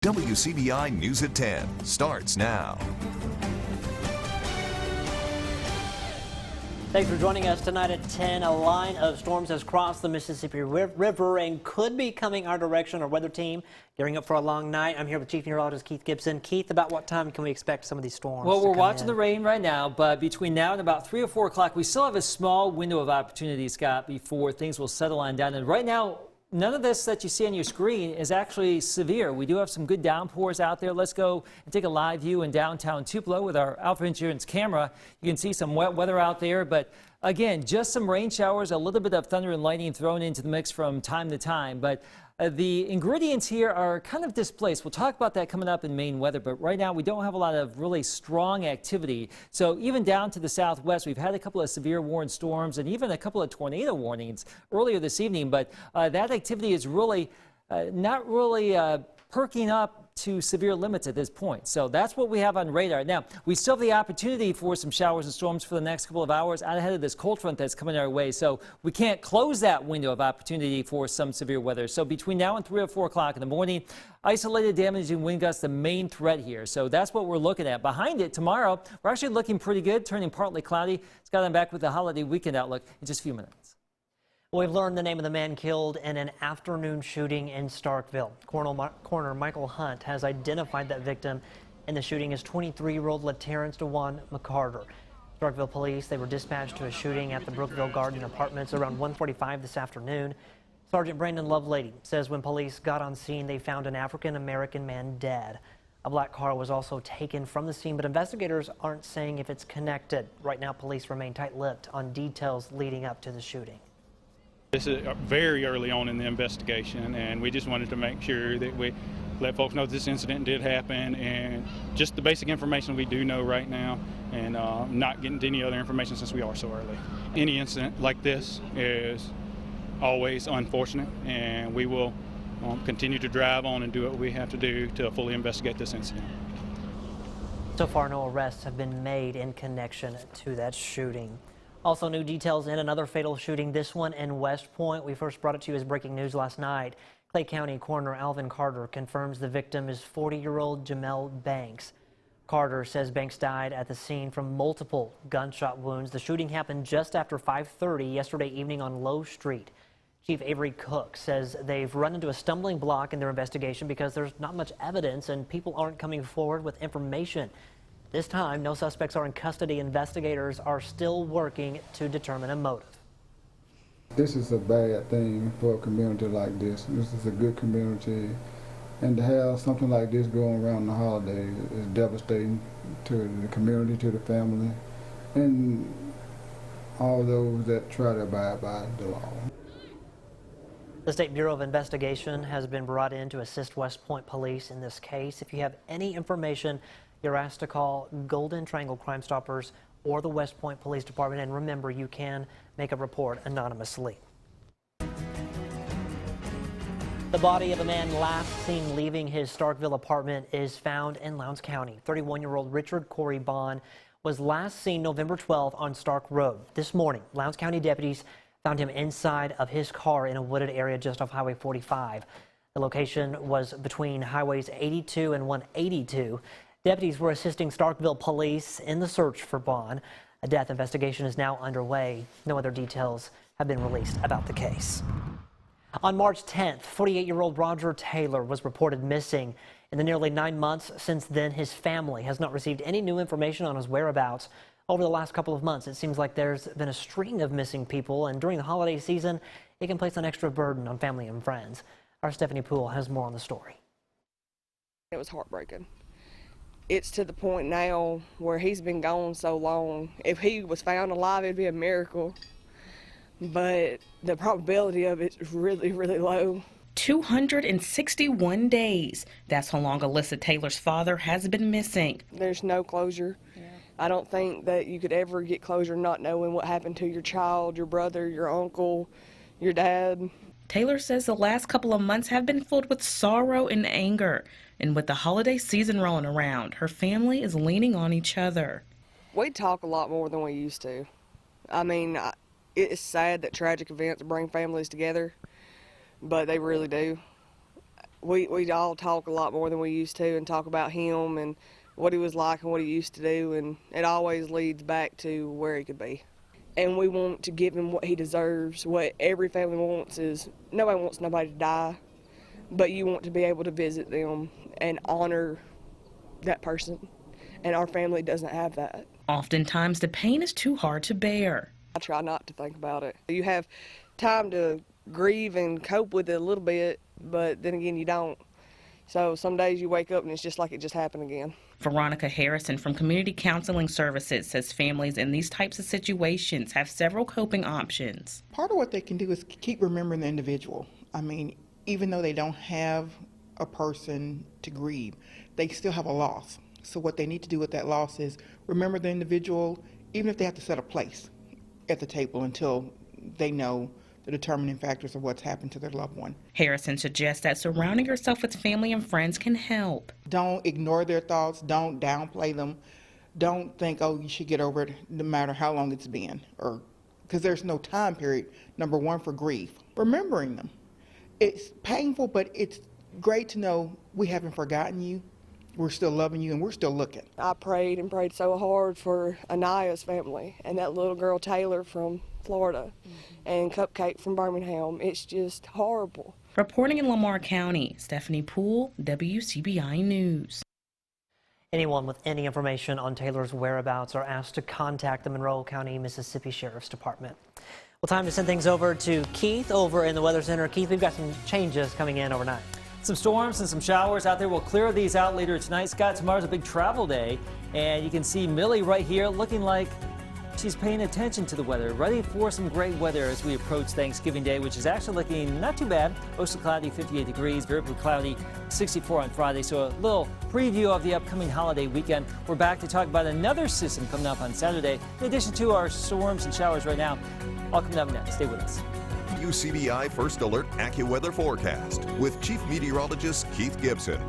WCBI News at 10 starts now. Thanks for joining us tonight at 10. A line of storms has crossed the Mississippi River and could be coming our direction. Our weather team gearing up for a long night. I'm here with Chief Meteorologist Keith Gibson. Keith, about what time can we expect some of these storms? Well, we're watching the rain right now, but between now and about 3 or 4 o'clock, we still have a small window of opportunity, Scott, before things will settle on down. And right now, none of this that you see on your screen is actually severe. We do have some good downpours out there. Let's go and take a live view in downtown Tupelo with our Alpha Insurance camera. You can see some wet weather out there, but again, just some rain showers, a little bit of thunder and lightning thrown into the mix from time to time. But the ingredients here are kind of displaced. We'll talk about that coming up in Maine weather, but right now we don't have a lot of really strong activity. So even down to the southwest, we've had a couple of severe warned storms and even a couple of tornado warnings earlier this evening. But that activity is really not really perking up to severe limits at this point. So that's what we have on radar. Now, we still have the opportunity for some showers and storms for the next couple of hours out ahead of this cold front that's coming our way. So we can't close that window of opportunity for some severe weather. So between now and 3 or 4 o'clock in the morning, isolated damaging wind gusts, the main threat here. So that's what we're looking at. Behind it, tomorrow, we're actually looking pretty good, turning partly cloudy. Scott, I'm back with the holiday weekend outlook in just a few minutes. We've learned the name of the man killed in an afternoon shooting in Starkville. Coroner Michael Hunt has identified that victim in the shooting as 23-year-old LaTerrence DeJuan McCarter. Starkville police, they were dispatched to a shooting at the Brookville Garden Apartments around 1:45 this afternoon. Sergeant Brandon Lovelady says when police got on scene, they found an African-American man dead. A black car was also taken from the scene, but investigators aren't saying if it's connected. Right now, police remain tight-lipped on details leading up to the shooting. This is very early on in the investigation, and we just wanted to make sure that we let folks know this incident did happen and just the basic information we do know right now, and not getting to any other information since we are so early. Any incident like this is always unfortunate, and we will continue to drive on and do what we have to do to fully investigate this incident. So far, no arrests have been made in connection to that shooting. Also, new details in another fatal shooting, this one in West Point. We first brought it to you as breaking news last night. Clay County Coroner Alvin Carter confirms the victim is 40-year-old Jamel Banks. Carter says Banks died at the scene from multiple gunshot wounds. The shooting happened just after 5:30 yesterday evening on Low Street. Chief Avery Cook says they've run into a stumbling block in their investigation because there's not much evidence and people aren't coming forward with information. This time, no suspects are in custody. Investigators are still working to determine a motive. This is a bad thing for a community like this. This is a good community, and to have something like this going around the holidays is devastating to the community, to the family, and all those that try to abide by the law. The State Bureau of Investigation has been brought in to assist West Point police in this case. If you have any information, you're asked to call Golden Triangle Crime Stoppers or the West Point Police Department. And remember, you can make a report anonymously. The body of a man last seen leaving his Starkville apartment is found in Lowndes County. 31-year-old Richard Corey Bond was last seen November 12th on Stark Road. This morning, Lowndes County deputies found him inside of his car in a wooded area just off Highway 45. The location was between Highways 82 and 182. Deputies were assisting Starkville police in the search for Bond. A death investigation is now underway. No other details have been released about the case. On March 10th, 48-year-old Roger Taylor was reported missing. In the nearly 9 months since then, his family has not received any new information on his whereabouts. Over the last couple of months, it seems like there's been a string of missing people, and during the holiday season, it can place an extra burden on family and friends. Our Stephanie Poole has more on the story. It was heartbreaking. It's to the point now where he's been gone so long. If he was found alive, it'd be a miracle. But the probability of it is really, really low. 261 days. That's how long Alyssa Taylor's father has been missing. There's no closure. Yeah. I don't think that you could ever get closure not knowing what happened to your child, your brother, your uncle, your dad. Taylor says the last couple of months have been filled with sorrow and anger. And with the holiday season rolling around, her family is leaning on each other. We talk a lot more than we used to. I mean, it's sad that tragic events bring families together, but they really do. we all talk a lot more than we used to and talk about him and what he was like and what he used to do, and it always leads back to where he could be. And we want to give him what he deserves. What every family wants is, nobody wants nobody to die, but you want to be able to visit them and honor that person. And our family doesn't have that. Oftentimes, the pain is too hard to bear. I try not to think about it. You have time to grieve and cope with it a little bit, but then again, you don't. So some days you wake up and it's just like it just happened again. Veronica Harrison from Community Counseling Services says families in these types of situations have several coping options. Part of what they can do is keep remembering the individual. I mean, even though they don't have a person to grieve, they still have a loss. So what they need to do with that loss is remember the individual, even if they have to set a place at the table until they know the determining factors of what's happened to their loved one. Harrison suggests that surrounding yourself with family and friends can help. Don't ignore their thoughts. Don't downplay them. Don't think, oh, you should get over it no matter how long it's been, or because there's no time period, number one, for grief. Remembering them. It's painful, but it's great to know we haven't forgotten you. We're still loving you and we're still looking. I prayed and prayed so hard for Anaya's family and that little girl Taylor from Florida and Cupcake from Birmingham. It's just horrible. Reporting in Lamar County, Stephanie Poole, WCBI News. Anyone with any information on Taylor's whereabouts are asked to contact the Monroe County, Mississippi Sheriff's Department. Well, time to send things over to Keith over in the Weather Center. Keith, we've got some changes coming in overnight. Some storms and some showers out there. We'll clear these out later tonight. Scott, tomorrow's a big travel day, and you can see Millie right here looking like she's paying attention to the weather, ready for some great weather as we approach Thanksgiving Day, which is actually looking not too bad. Mostly cloudy, 58 degrees, variably cloudy, 64 on Friday. So a little preview of the upcoming holiday weekend. We're back to talk about another system coming up on Saturday, in addition to our storms and showers right now. All coming up next. Stay with us. WCBI First Alert AccuWeather Forecast with Chief Meteorologist Keith Gibson.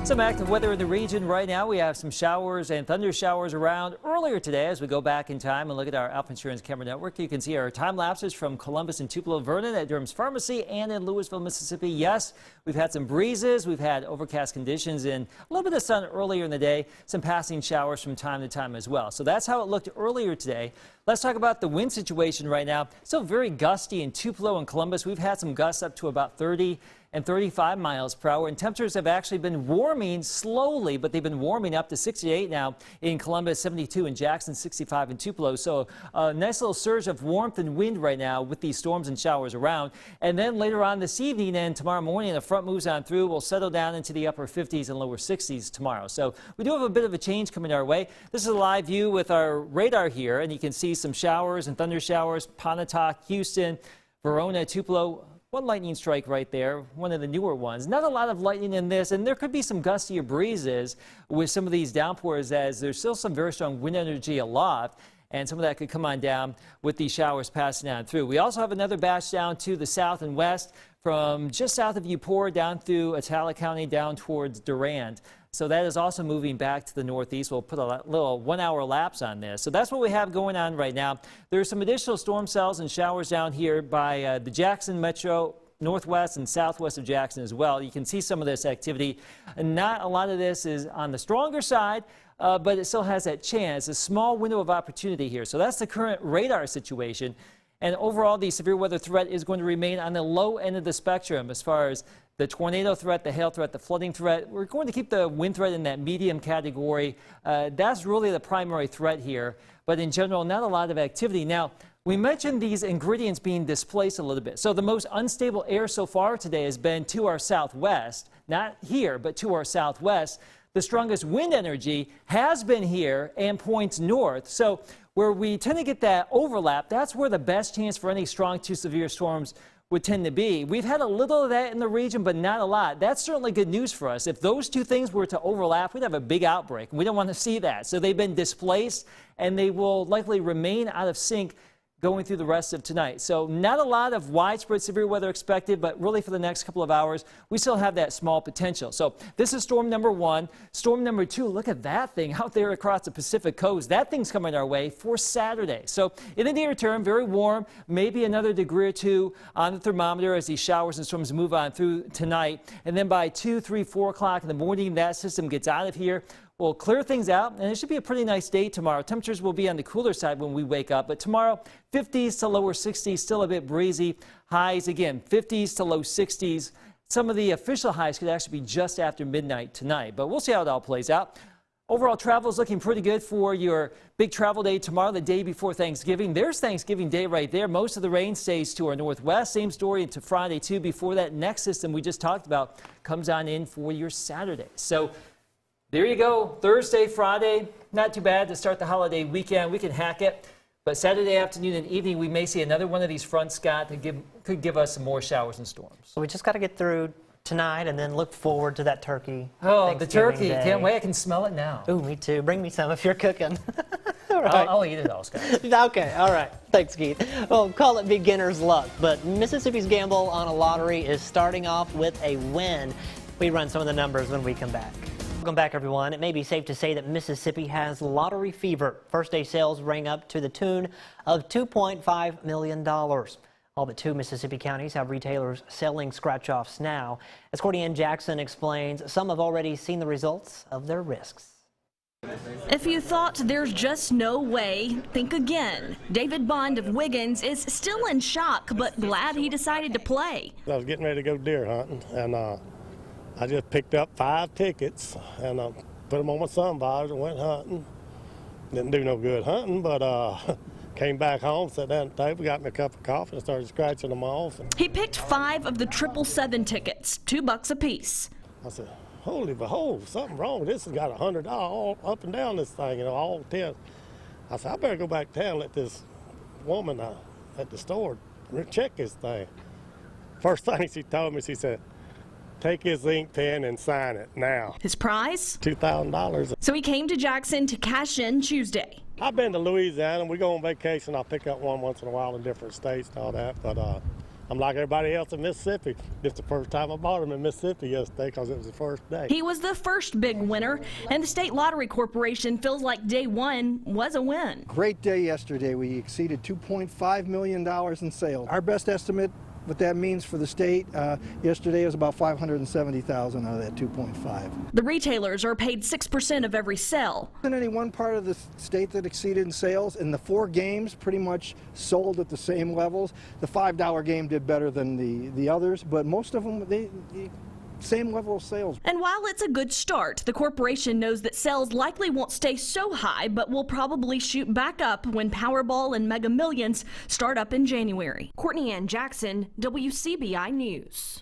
Some active weather in the region right now. We have some showers and thunder showers around earlier today. As we go back in time and look at our Alpha Insurance camera network, you can see our time lapses from Columbus and Tupelo, Vernon, at Durham's Pharmacy, and in Louisville, Mississippi. Yes, we've had some breezes. We've had overcast conditions and a little bit of sun earlier in the day. Some passing showers from time to time as well. So that's how it looked earlier today. Let's talk about the wind situation right now. Still very gusty in Tupelo and Columbus. We've had some gusts up to about 30 and 35 miles per hour, and temperatures have actually been warming slowly, but they've been warming up to 68 now in Columbus, 72 in Jackson, 65 in Tupelo. So a nice little surge of warmth and wind right now with these storms and showers around. And then later on this evening and tomorrow morning, the front moves on through. We'll settle down into the upper 50s and lower 60s tomorrow. So we do have a bit of a change coming our way. This is a live view with our radar here, and you can see some showers and thunder showers, Pontotoc, Houston, Verona, Tupelo. One lightning strike right there, one of the newer ones. Not a lot of lightning in this, and there could be some gustier breezes with some of these downpours, as there's still some very strong wind energy aloft, and some of that could come on down with these showers passing on through. We also have another batch down to the south and west from just south of Eupora down through Atala County down towards Durand. So that is also moving back to the northeast. We'll put a little 1 hour lapse on this. So that's what we have going on right now. There's some additional storm cells and showers down here by the Jackson Metro, northwest and southwest of Jackson as well. You can see some of this activity. Not a lot of this is on the stronger side, but it still has that chance, a small window of opportunity here. So that's the current radar situation. And overall, the severe weather threat is going to remain on the low end of the spectrum as far as the tornado threat, the hail threat, the flooding threat. We're going to keep the wind threat in that medium category. That's really the primary threat here. But in general, not a lot of activity. Now, we mentioned these ingredients being displaced a little bit. So the most unstable air so far today has been to our southwest, not here, but to our southwest. The strongest wind energy has been here and points north. So where we tend to get that overlap, that's where the best chance for any strong to severe storms would tend to be. We've had a little of that in the region, but not a lot. That's certainly good news for us. If those two things were to overlap, we'd have a big outbreak. We don't want to see that. So they've been displaced, and they will likely remain out of sync going through the rest of tonight. So not a lot of widespread severe weather expected, but really for the next couple of hours, we still have that small potential. So this is storm number 1. Storm number 2, look at that thing out there across the Pacific coast. That thing's coming our way for Saturday. So in the near term, very warm, maybe another degree or 2 on the thermometer as these showers and storms move on through tonight. And then by 2, 3, 4 o'clock in the morning, that system gets out of here. We'll clear things out, and it should be a pretty nice day tomorrow. Temperatures will be on the cooler side when we wake up, but tomorrow 50s to lower 60s, still a bit breezy. Highs again 50s to low 60s. Some of the official highs could actually be just after midnight tonight, but we'll see how it all plays out. Overall travel is looking pretty good for your big travel day tomorrow, the day before Thanksgiving. There's Thanksgiving Day right there. Most of the rain stays to our northwest. Same story into Friday too. Before that next system we just talked about comes on in for your Saturday. So there you go. Thursday, Friday, not too bad to start the holiday weekend. We can hack it. But Saturday afternoon and evening, we may see another one of these fronts, Scott, that could give us some more showers and storms. So we just got to get through tonight and then look forward to that turkey. Oh, the turkey. Day. Can't wait. I can smell it now. Ooh, me too. Bring me some if you're cooking. All right. I'll eat it all, Scott. Okay, all right. Thanks, Keith. Well, call it beginner's luck, but Mississippi's gamble on a lottery is starting off with a win. We run some of the numbers when we come back. Welcome back, everyone. It may be safe to say that Mississippi has lottery fever. First day sales rang up to the tune of $2.5 million. All but 2 Mississippi counties have retailers selling scratch-offs now. As Courtney Jackson explains, some have already seen the results of their risks. If you thought there's just no way, think again. David Bond of Wiggins is still in shock, but glad he decided to play. I was getting ready to go deer hunting, and I just picked up 5 tickets and put them on my son visor and went hunting. Didn't do no good hunting, but came back home, sat down at the table, got me a cup of coffee, and started scratching them off. He picked 5 of the 777 tickets, $2 a piece. I said, holy behold, something wrong. This has got $100 all up and down this thing, all 10. I said, I better go back to town and let this woman at the store check this thing. First thing she told me, she said, take his ink pen and sign it now. His prize? $2,000. So he came to Jackson to cash in Tuesday. I've been to Louisiana. We go on vacation. I'll pick up one once in a while in different states and all that. But I'm like everybody else in Mississippi. It's the first time I bought them in Mississippi yesterday because it was the first day. He was the first big winner, and the State Lottery Corporation feels like day one was a win. Great day yesterday. We exceeded $2.5 million in sales. Our best estimate, what that means for the state, yesterday was about $570,000 out of that 2.5. The retailers are paid 6% of every sale. There wasn't any one part of the state that exceeded in sales, and the 4 games pretty much sold at the same levels. The $5 game did better than the others, but most of them, they same level of sales. And while it's a good start, the corporation knows that sales likely won't stay so high, but will probably shoot back up when Powerball and Mega Millions start up in January. Courtney Ann Jackson, WCBI News.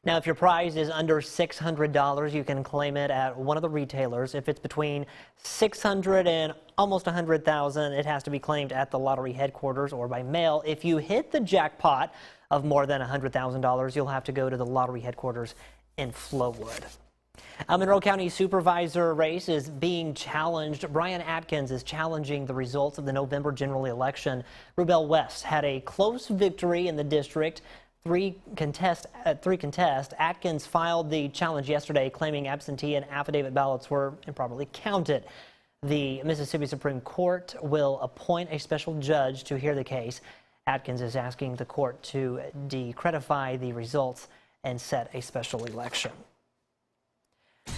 Now, if your prize is under $600, you can claim it at one of the retailers. If it's between $600 and almost $100,000, it has to be claimed at the lottery headquarters or by mail. If you hit the jackpot of more than $100,000, you'll have to go to the lottery headquarters in Flowood. Monroe County Supervisor race is being challenged. Brian Atkins is challenging the results of the November general election. Rubel West had a close victory in the district. Three contest. Atkins filed the challenge yesterday, claiming absentee and affidavit ballots were improperly counted. The Mississippi Supreme Court will appoint a special judge to hear the case. Atkins is asking the court to decredify the results and set a special election.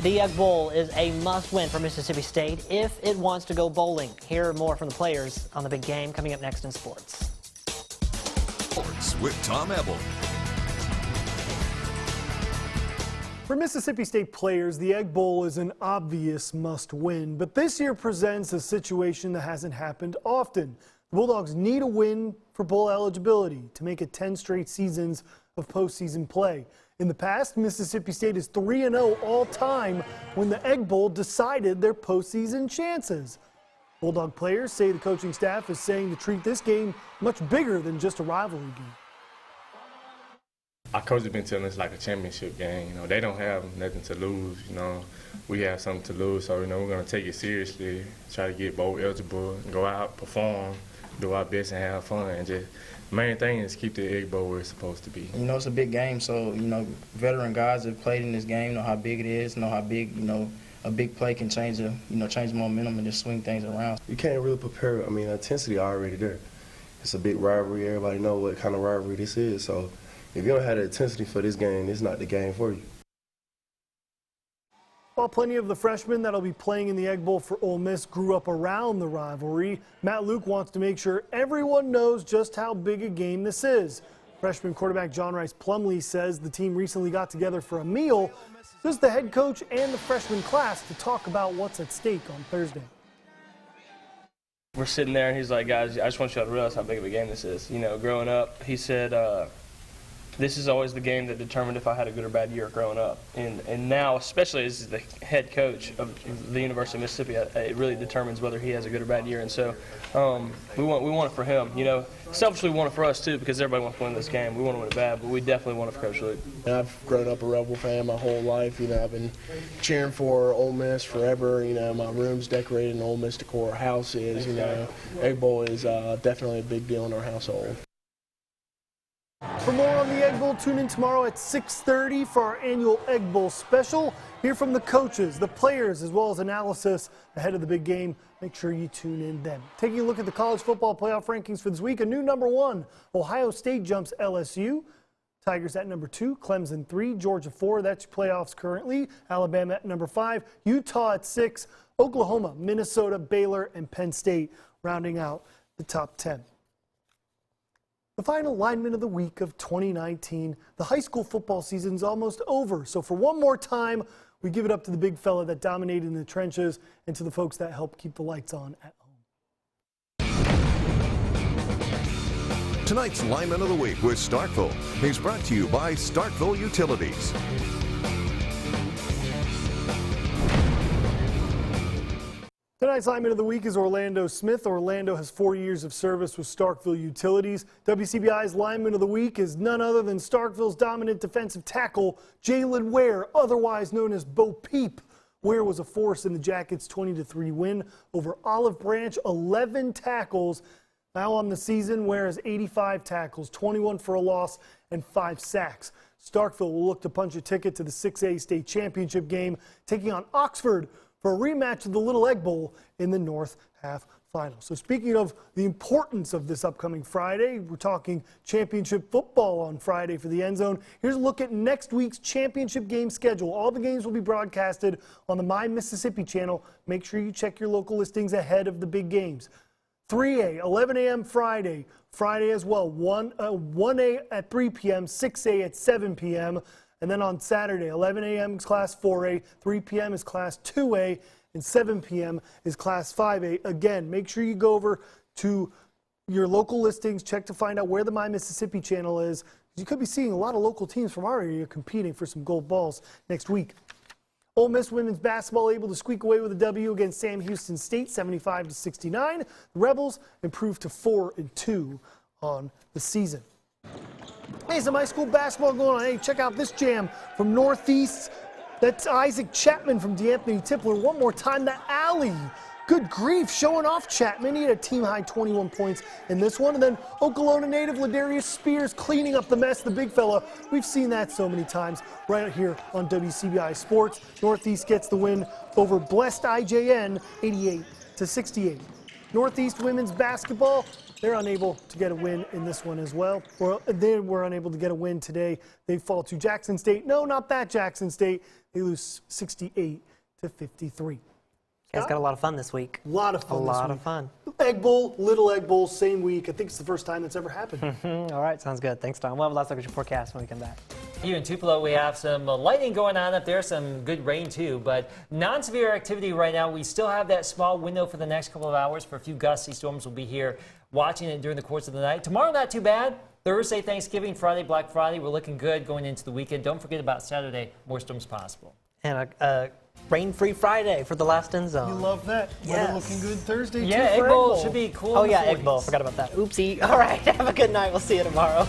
The Egg Bowl is a must-win for Mississippi State if it wants to go bowling. Hear more from the players on the big game coming up next in sports. Sports with Tom Ebel. For Mississippi State players, the Egg Bowl is an obvious must-win, but this year presents a situation that hasn't happened often. The Bulldogs need a win for bowl eligibility to make it 10 straight seasons of postseason play. In the past, Mississippi State is 3-0 all-time when the Egg Bowl decided their postseason chances. Bulldog players say the coaching staff is saying to treat this game much bigger than just a rivalry game. Our coach has been telling us like a championship game. You know, they don't have nothing to lose. You know, we have something to lose, so you know we're going to take it seriously, try to get bowl eligible, and go out, perform, do our best and have fun. And just main thing is keep the Egg Bowl where it's supposed to be. You know, it's a big game, so, you know, veteran guys that have played in this game know how big it is, know how big, you know, a big play can change the momentum and just swing things around. You can't really prepare. I mean, the intensity already there. It's a big rivalry. Everybody know what kind of rivalry this is. So if you don't have the intensity for this game, it's not the game for you. While plenty of the freshmen that'll be playing in the Egg Bowl for Ole Miss grew up around the rivalry, Matt Luke wants to make sure everyone knows just how big a game this is. Freshman quarterback John Rice Plumlee says the team recently got together for a meal, just the head coach and the freshman class, to talk about what's at stake on Thursday. We're sitting there and he's like, guys, I just want you to realize how big of a game this is. You know, growing up, he said, this is always the game that determined if I had a good or bad year growing up. And now, especially as the head coach of the University of Mississippi, it really determines whether he has a good or bad year. And so we want it for him. You know, selfishly we want it for us too, because everybody wants to win this game. We want to win it bad, but we definitely want it for Coach Luke. I've grown up a Rebel fan my whole life. You know, I've been cheering for Ole Miss forever. You know, my room's decorated in Ole Miss decor. Our house is, you know, Egg Bowl is definitely a big deal in our household. For more on the Egg Bowl, tune in tomorrow at 6:30 for our annual Egg Bowl special. Hear from the coaches, the players, as well as analysis ahead of the big game. Make sure you tune in then. Taking a look at the college football playoff rankings for this week, a new #1. Ohio State jumps LSU. Tigers at #2, Clemson 3, Georgia 4. That's playoffs currently. Alabama at #5, Utah at 6, Oklahoma, Minnesota, Baylor, and Penn State rounding out the top 10. The final lineman of the week of 2019. The high school football season's almost over. So for one more time, we give it up to the big fella that dominated in the trenches and to the folks that help keep the lights on at home. Tonight's Lineman of the Week with Starkville is brought to you by Starkville Utilities. Tonight's lineman of the week is Orlando Smith. Orlando has 4 years of service with Starkville Utilities. WCBI's lineman of the week is none other than Starkville's dominant defensive tackle, Jalen Ware, otherwise known as Bo Peep. Ware was a force in the Jackets' 20-3 win over Olive Branch, 11 tackles. Now on the season, Ware has 85 tackles, 21 for a loss, and 5 sacks. Starkville will look to punch a ticket to the 6A state championship game, taking on Oxford for a rematch of the Little Egg Bowl in the North Half Final. So speaking of the importance of this upcoming Friday, we're talking championship football on Friday for the End Zone. Here's a look at next week's championship game schedule. All the games will be broadcasted on the My Mississippi channel. Make sure you check your local listings ahead of the big games. 3A, 11 a.m. Friday as well. 1A at 3 p.m., 6A at 7 p.m., and then on Saturday, 11 a.m. is Class 4A, 3 p.m. is Class 2A, and 7 p.m. is Class 5A. Again, make sure you go over to your local listings, check to find out where the My Mississippi channel is. You could be seeing a lot of local teams from our area competing for some gold balls next week. Ole Miss women's basketball able to squeak away with a W against Sam Houston State, 75-69. The Rebels improved to 4-2 on the season. Hey, some high school basketball going on. Hey, check out this jam from Northeast. That's Isaac Chapman from DeAnthony Tipler. One more time, the alley. Good grief, showing off Chapman. He had a team-high 21 points in this one. And then Okolona native Ladarius Spears cleaning up the mess, the big fella. We've seen that so many times right here on WCBI Sports. Northeast gets the win over Blessed IJN, 88-68. Northeast women's basketball, they're unable to get a win in this one as well. They were unable to get a win today. They fall to Jackson State. No, not that Jackson State. They lose 68-53. Guys got a lot of fun this week. A lot of fun. A lot of fun. Egg Bowl, Little Egg Bowl, same week. I think it's the first time that's ever happened. All right, sounds good. Thanks, Tom. We'll have a last look at your forecast when we come back. Here in Tupelo, we have some lightning going on up there, some good rain too, but non-severe activity right now. We still have that small window for the next couple of hours for a few gusty storms. We'll be here watching it during the course of the night. Tomorrow, not too bad. Thursday, Thanksgiving, Friday, Black Friday, we're looking good going into the weekend. Don't forget about Saturday, more storms possible. And a rain-free Friday for the last End Zone. You love that. Yes. Weather looking good Thursday, yeah, too, Egg Bowl should be cool. Oh, yeah, Egg Bowl. Forgot about that. Oopsie. All right, have a good night. We'll see you tomorrow.